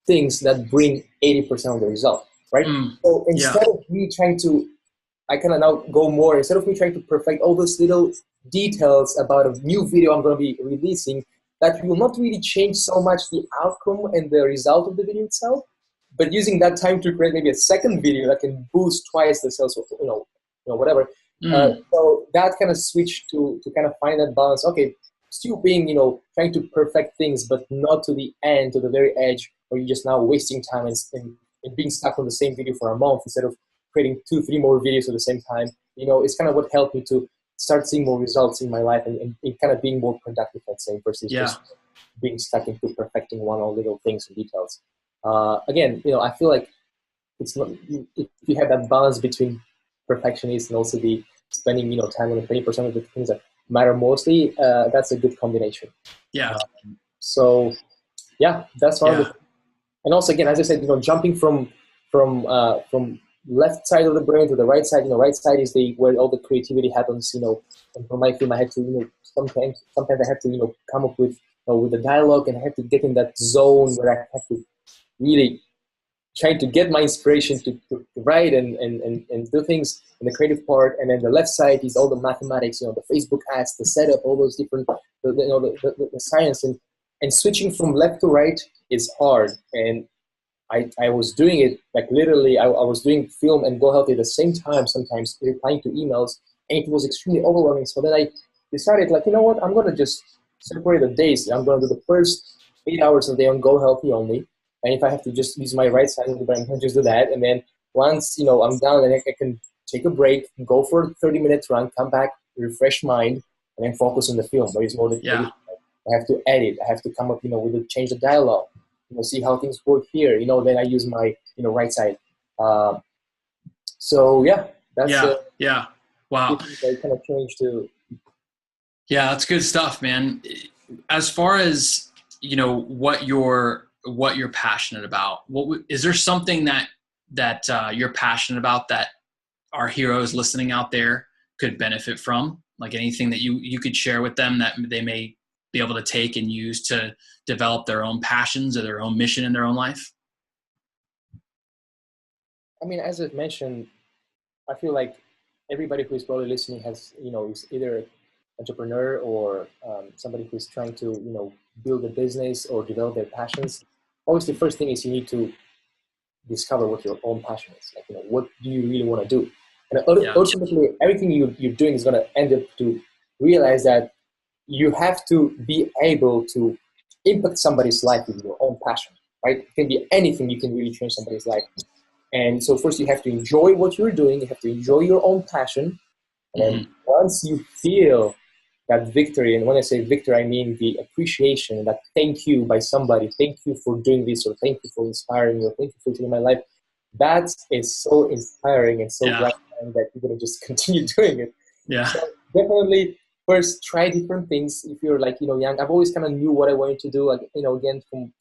things that bring 80% of the result, right? So instead of me trying to, I kind of now go more, instead of me trying to perfect all those little details about a new video I'm going to be releasing, that will not really change so much the outcome and the result of the video itself, but using that time to create maybe a second video that can boost twice the sales, whatever. So that kind of switch to kind of find that balance. Okay, still being, trying to perfect things, but not to the end, to the very edge, where you're just now wasting time and being stuck on the same video for a month instead of creating 2-3 more videos at the same time. It's kind of what helped me to start seeing more results in my life and kind of being more productive, let's say, versus just being stuck into perfecting one or little things and details. Again, I feel like it's not, if you have that balance between perfectionist and also the spending, time on the 20% of the things that matter mostly, that's a good combination. So that's one of the, and also again, as I said, jumping from left side of the brain to the right side. Right side is where all the creativity happens. And for my film, I had to, sometimes I had to, come up with the dialogue, and I had to get in that zone where I have to really try to get my inspiration to write and do things in the creative part. And then the left side is all the mathematics, the Facebook ads, the setup, all those different, the science, and switching from left to right is hard. And I was doing it like literally, I was doing film and Go Healthy at the same time, sometimes replying to emails, and it was extremely overwhelming. So then I decided, like, you know what, I'm going to just separate the days. I'm going to do the first 8 hours a day on Go Healthy only. And if I have to just use my right side of the brain, I can just do that. And then once, I'm done, and I can take a break, go for a 30-minute run, come back, refresh mind, and then focus on the film. But it's more the I have to edit. I have to come up, change the dialogue. See how things work here. Then I use my, right side. So that's wow. I kind of changed to. Yeah, that's good stuff, man. As far as what you're passionate about, is there something that you're passionate about that our heroes listening out there could benefit from? Like anything that you could share with them that they may be able to take and use to develop their own passions or their own mission in their own life? I mean, as I've mentioned, I feel like everybody who is probably listening has, is either an entrepreneur or somebody who's trying to, build a business or develop their passions. Always the first thing is you need to discover what your own passion is. Like, what do you really want to do? And ultimately, everything you're doing is going to end up to realize that you have to be able to impact somebody's life with your own passion, right? It can be anything. You can really change somebody's life. And so first you have to enjoy what you're doing. You have to enjoy your own passion. And then once you feel that victory, and when I say victory, I mean the appreciation, that thank you by somebody, thank you for doing this, or thank you for inspiring me, or thank you for changing my life. That is so inspiring and so gratifying that you're going to just continue doing it. Yeah. So definitely first try different things. If you're like, young, I've always kind of knew what I wanted to do, like, again, from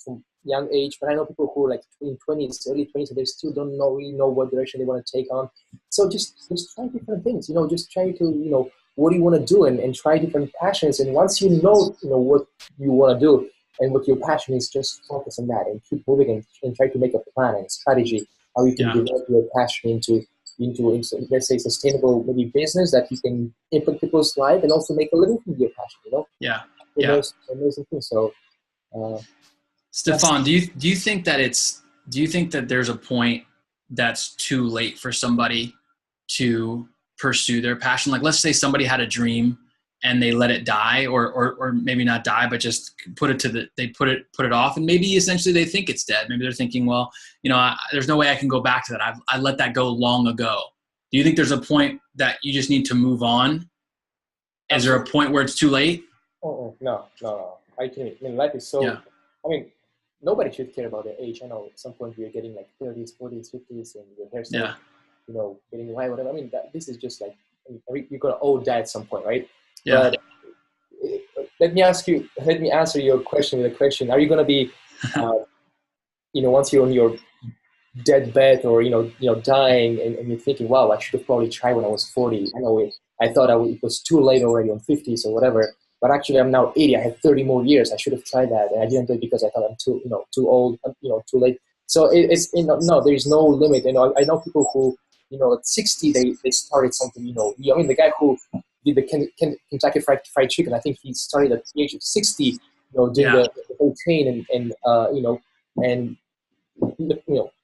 young age, but I know people who are like in 20s, early 20s, and they still don't really know what direction they want to take on. So just try different things, just try to, what do you want to do, and try different passions. And once you know what you want to do and what your passion is, just focus on that and keep moving and try to make a plan and strategy how you can develop your passion into let's say sustainable maybe business that you can impact people's life and also make a living from your passion, amazing thing. So Stefan, do you think that there's a point that's too late for somebody to pursue their passion? Like, let's say somebody had a dream and they let it die, or maybe not die, but just put it off, and maybe essentially they think it's dead. Maybe they're thinking, well, there's no way I can go back to that. I let that go long ago. Do you think there's a point that you just need to move on? Is there a point where it's too late? No. I mean, life is so. I mean, nobody should care about their age. I know at some point you're getting like 30s, 40s, 50s, and your hair's getting white, whatever. I mean, this is just like, you're gonna owe that at some point, right? Yeah. But let me answer your question with a question. Are you gonna be, once you're on your deathbed or dying, and you're thinking, wow, I should have probably tried when I was 40. I thought it was too late already on 50s or whatever. But actually, I'm now 80. I had 30 more years. I should have tried that, and I didn't do it because I thought I'm too old, too late. So it's no, there is no limit. I know people who, at 60 they started something. I mean, the guy who did the Kentucky Fried Chicken, I think he started at the age of 60. Doing the whole chain, and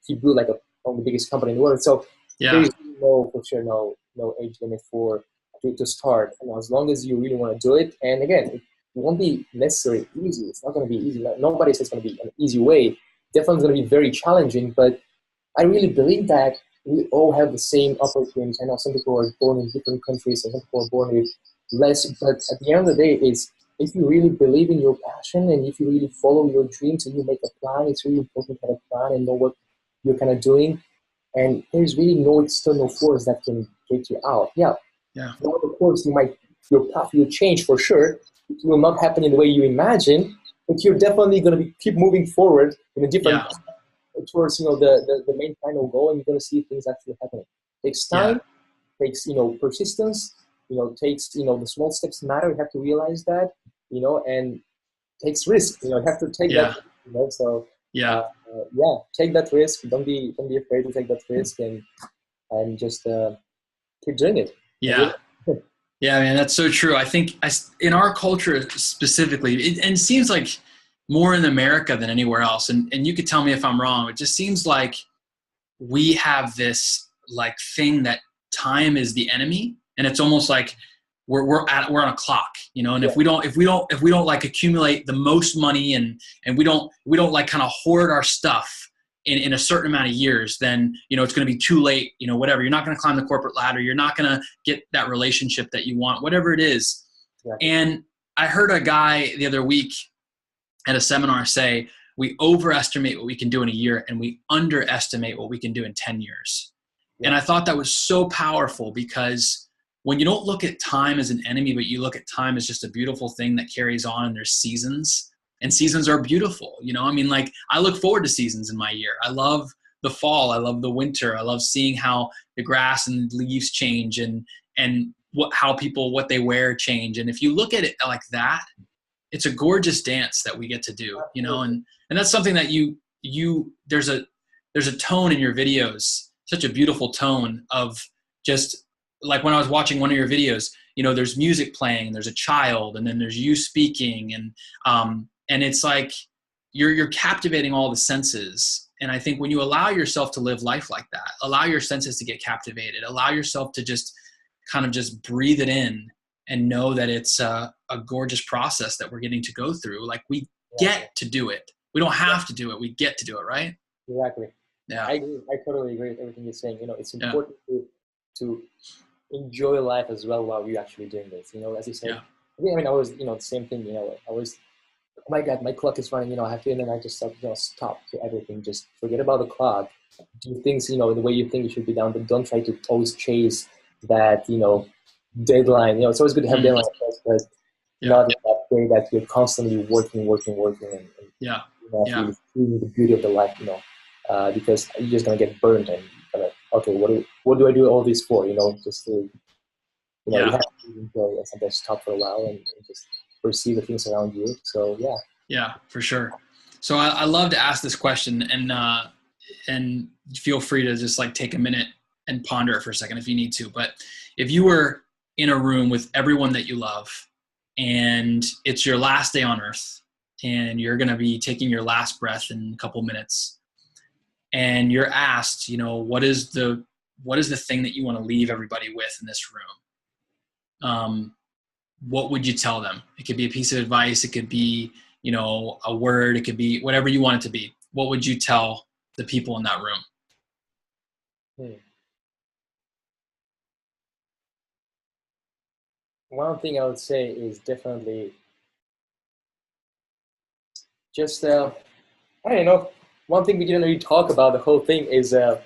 he built like one of the biggest company in the world. So there is for sure no age limit to start, as long as you really want to do it. And again, it won't be necessarily easy. It's not going to be easy. Nobody says it's going to be an easy way. Definitely going to be very challenging, but I really believe that we all have the same opportunities. I know some people are born in different countries and some people are born with less, but at the end of the day, is if you really believe in your passion and if you really follow your dreams and you make a plan, it's really important to have a plan and know what you're kind of doing. And there's really no external force that can get you out. Yeah. Of course, your path will change for sure. It will not happen in the way you imagine, but you're definitely going to keep moving forward in a different path towards the main final goal, and you're going to see things actually happening. It takes time, takes persistence, takes the small steps matter. You have to realize that, and takes risk. You have to take that. So take that risk. Don't be afraid to take that risk, and just keep doing it. Yeah, man, that's so true. I think in our culture specifically, and it seems like more in America than anywhere else, and you could tell me if I'm wrong, it just seems like we have this like thing that time is the enemy, and it's almost like we're on a clock, and if we don't like accumulate the most money and we don't like kind of hoard our stuff in a certain amount of years, then, it's going to be too late, whatever. You're not going to climb the corporate ladder. You're not going to get that relationship that you want, whatever it is. Yeah. And I heard a guy the other week at a seminar say, we overestimate what we can do in a year and we underestimate what we can do in 10 years. Yeah. And I thought that was so powerful, because when you don't look at time as an enemy, but you look at time as just a beautiful thing that carries on, and there's seasons. And seasons are beautiful, I mean, like, I look forward to seasons in my year. I love the fall. I love the winter. I love seeing how the grass and leaves change, and how people, what they wear change. And if you look at it like that, it's a gorgeous dance that we get to do, you know, and that's something that there's a tone in your videos, such a beautiful tone of just like when I was watching one of your videos, you know, there's music playing, there's a child, and then there's you speaking, and it's like you're captivating all the senses. And I think when you allow yourself to live life like that, allow your senses to get captivated, allow yourself to just kind of just breathe it in and know that it's a gorgeous process that we're getting to go through. Like we get to do it. We don't have to do it. We get to do it, right? Exactly. Yeah. I agree. I totally agree with everything you're saying. You know, it's important to enjoy life as well while you're actually doing this. You know, as you said, I mean, I was, you know, the same thing, you know, I was, oh my God, my clock is running, you know, I have to, and then I just stop to everything. Just forget about the clock. Do things, you know, the way you think it should be done, but don't try to always chase that, you know, deadline. You know, it's always good to have deadline, but not in that way that you're constantly working, and you know, feeling the beauty of the life, you know, because you're just going to get burned and like, okay, what do I do all this for? You know, just to, you know, you have to enjoy and sometimes stop for a while and just perceive the things around you. So yeah, for sure. So I love to ask this question, and feel free to just like take a minute and ponder it for a second if you need to. But if you were in a room with everyone that you love, and it's your last day on earth, and you're going to be taking your last breath in a couple minutes, and you're asked, you know, what is the thing that you want to leave everybody with in this room? What would you tell them? It could be a piece of advice. It could be, you know, a word. It could be whatever you want it to be. What would you tell the people in that room? One thing I would say is definitely just, I don't know, one thing we didn't really talk about the whole thing is, you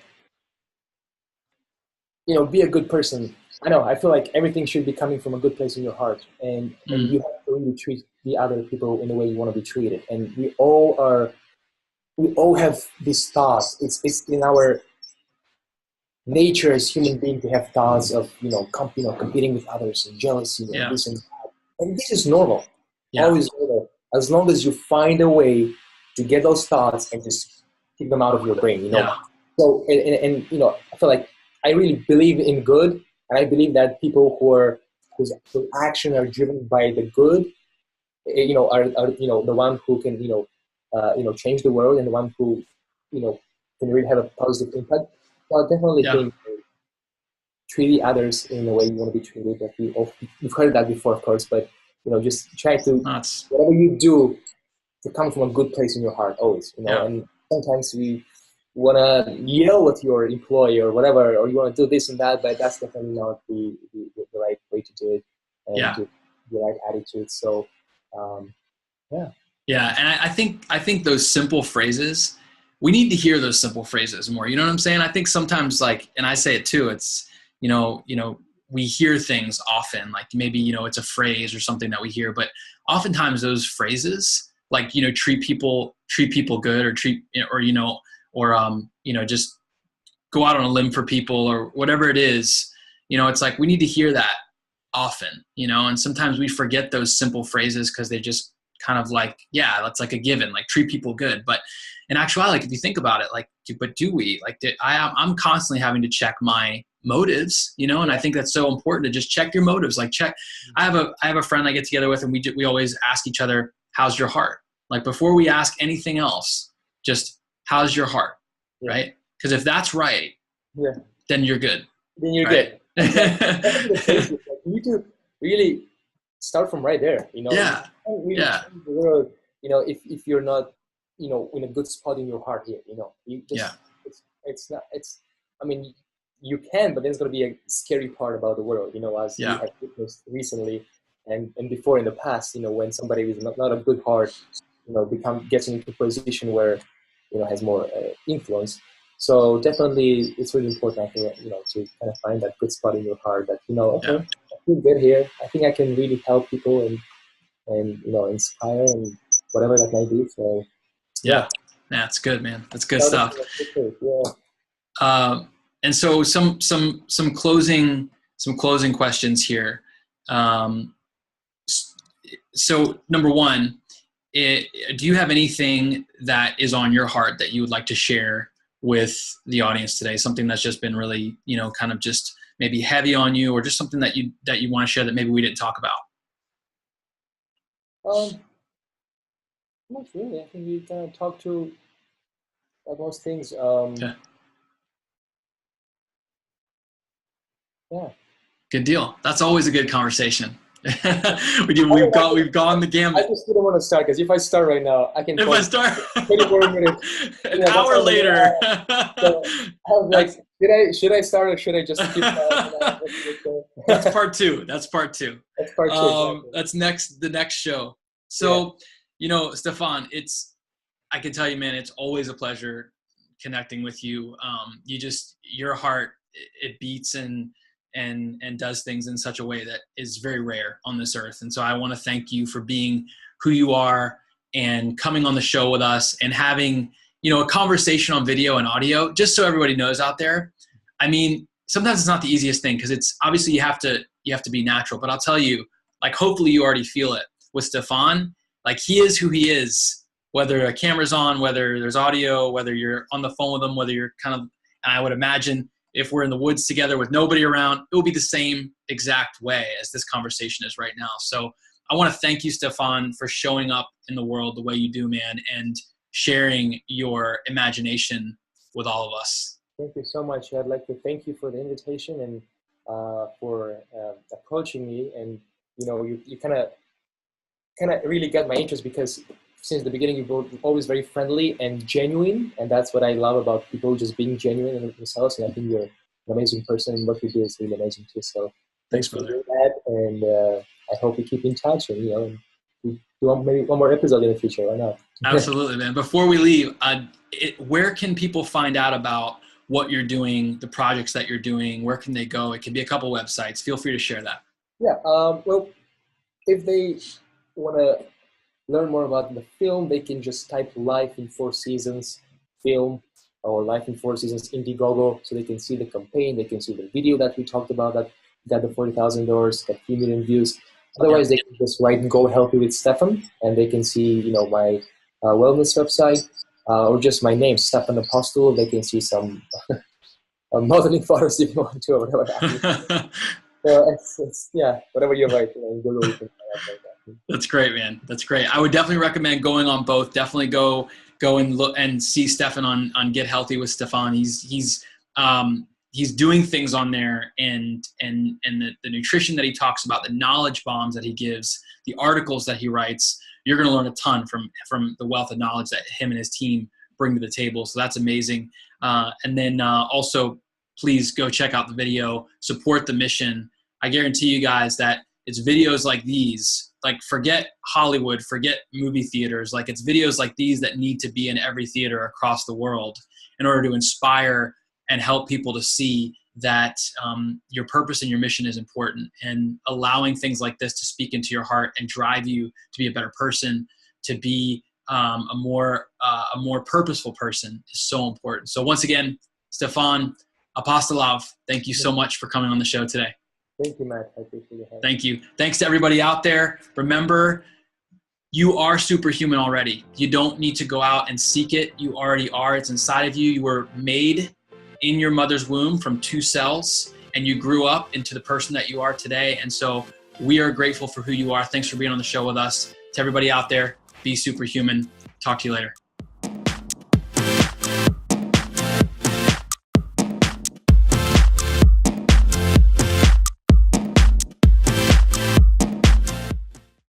know, be a good person. I feel like everything should be coming from a good place in your heart, and you have to really treat the other people in the way you want to be treated. And we all have these thoughts. It's in our nature as human beings to have thoughts of, you know, competing with others and jealousy and this and that. And this is normal. Always normal. As long as you find a way to get those thoughts and just keep them out of your brain, you know. So and you know, I feel like I really believe in good, and I believe that people whose action are driven by the good, you know, are you know, the one who can, you know, change the world, and the one who, you know, can really have a positive impact. So I definitely think treat the others in the way you want to be treated. That you've heard that before, of course, but you know, just try to whatever you do to come from a good place in your heart always. You know, and sometimes we want to yell at your employee or whatever, or you want to do this and that, but that's definitely not the right way to do it, and to the right attitude. So, and I think those simple phrases, we need to hear those simple phrases more. You know what I'm saying? I think sometimes, like, and I say it too, it's, you know, we hear things often, like maybe, you know, it's a phrase or something that we hear, but oftentimes those phrases, like, you know, treat people good, or you know, just go out on a limb for people, or whatever it is, you know, it's like, we need to hear that often, you know, and sometimes we forget those simple phrases because they just kind of like, that's like a given, like treat people good. But in actuality, like, if you think about it, like, but do we, like, I'm constantly having to check my motives, you know, and I think that's so important to just check your motives. Like, I have a friend I get together with, and we always ask each other, how's your heart? Like, before we ask anything else, just how's your heart? Right? Because if that's right, then you're good. Then you're good. You need to really start from right there, you know. You can't really change the world, you know, if you're not, you know, in a good spot in your heart here, you know. You just I mean, you can, but then it's going to be a scary part about the world, you know, as we have witnessed recently and before in the past, you know, when somebody with not a good heart, you know, gets into a position where, you know, has more influence. So definitely it's really important, I feel, you know, to kind of find that good spot in your heart that, you know, okay, I feel good here. I think I can really help people and you know, inspire and whatever that might be. So that's good, man. That's good stuff. And so some closing questions here. so number one, do you have anything that is on your heart that you would like to share with the audience today? Something that's just been really, kind of just maybe heavy on you, or just something that you want to share that maybe we didn't talk about? Not really. I think we kind of talked to most things. Okay. Yeah. Good deal. That's always a good conversation. We've gone the gambit. I just didn't want to start, because if I start right now, I can. If I start 20 more minutes, an hour later. So I was like, should I start, or should I just keep? That's part two. That's part two. Exactly. That's the next show. So, Stefan, I can tell you, man, it's always a pleasure connecting with you. Your heart, it beats and does things in such a way that is very rare on this earth. And so I want to thank you for being who you are and coming on the show with us and having, a conversation on video and audio, just so everybody knows out there. I mean, sometimes it's not the easiest thing, because it's obviously you have to be natural, but I'll tell you, like, hopefully you already feel it with Stefan. Like, he is who he is, whether a camera's on, whether there's audio, whether you're on the phone with him, whether you're kind of, and I would imagine if we're in the woods together with nobody around, it will be the same exact way as this conversation is right now. So I want to thank you, Stefan, for showing up in the world the way you do, man, and sharing your imagination with all of us. Thank you so much. I'd like to thank you for the invitation and for approaching me. And, you kind of really got my interest, because since the beginning, you were always very friendly and genuine. And that's what I love about people, just being genuine in themselves. And I think you're an amazing person, and what you do is really amazing too. So thanks for doing that. And I hope we keep in touch, and, and we do maybe one more episode in the future. Why not? Absolutely, man. Before we leave, where can people find out about what you're doing, the projects that you're doing? Where can they go? It can be a couple websites. Feel free to share that. Yeah. Well, if they want to learn more about the film, they can just type Life in 4 Seasons film, or Life in 4 Seasons Indiegogo, so they can see the campaign, they can see the video that we talked about that got the $40,000, got 3 million views. Otherwise, they can just write Go Healthy with Stefan, and they can see, my wellness website, or just my name, Stefan Apostolov. They can see some modeling photos if you want to, or whatever. So it's whatever you write, Google, you can find out like that. That's great, man. That's great. I would definitely recommend going on both. Definitely go and look and see Stefan on Get Healthy with Stefan. He's doing things on there, and the nutrition that he talks about, the knowledge bombs that he gives, the articles that he writes. You're going to learn a ton from the wealth of knowledge that him and his team bring to the table. So that's amazing. And then also, please go check out the video, support the mission. I guarantee you guys that it's videos like these, like, forget Hollywood, forget movie theaters. Like, it's videos like these that need to be in every theater across the world in order to inspire and help people to see that your purpose and your mission is important, and allowing things like this to speak into your heart and drive you to be a better person, to be a more purposeful person is so important. So once again, Stefan Apostolov, thank you so much for coming on the show today. Thank you, Matt. I appreciate it. Thank you. Thanks to everybody out there. Remember, you are superhuman already. You don't need to go out and seek it. You already are. It's inside of you. You were made in your mother's womb from 2 cells, and you grew up into the person that you are today. And so we are grateful for who you are. Thanks for being on the show with us. To everybody out there, be superhuman. Talk to you later.